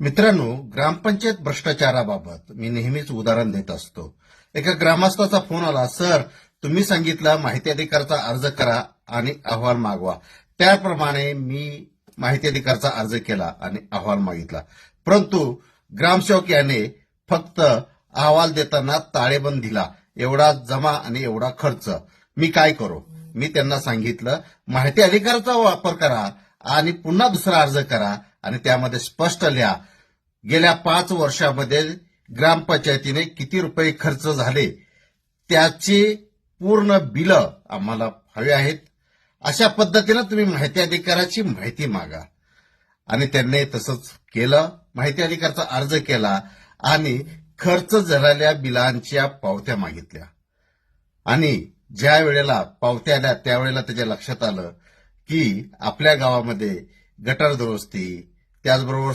मित्रांनो, ग्रामपंचायत भ्रष्टाचाराबाबत मी नेहमीच उदाहरण देत असतो. एका ग्रामस्थाचा फोन आला, सर तुम्ही सांगितलं माहिती अधिकाराचा अर्ज करा आणि अहवाल मागवा. त्याप्रमाणे मी माहिती अधिकाराचा अर्ज केला आणि अहवाल मागितला. परंतु ग्रामसेवक याने फक्त अहवाल देताना ताळेबंद दिला, एवढा जमा आणि एवढा खर्च. मी काय करू? मी त्यांना सांगितलं माहिती अधिकाराचा वापर करा आणि पुन्हा दुसरा अर्ज करा आणि त्यामध्ये स्पष्ट लिहा गेल्या 5 वर्षामध्ये ग्रामपंचायतीने किती रुपये खर्च झाले त्याची पूर्ण बिलं आम्हाला हवी आहेत. अशा पद्धतीनं तुम्ही माहिती अधिकाराची माहिती मागा. आणि त्यांनी तसंच केलं. माहिती अधिकाराचा अर्ज केला आणि खर्च झालेल्या बिलांच्या पावत्या मागितल्या. आणि ज्या वेळेला पावत्या आल्या त्यावेळेला त्याच्या लक्षात आलं की आपल्या गावामध्ये गटार दुरुस्ती, त्याचबरोबर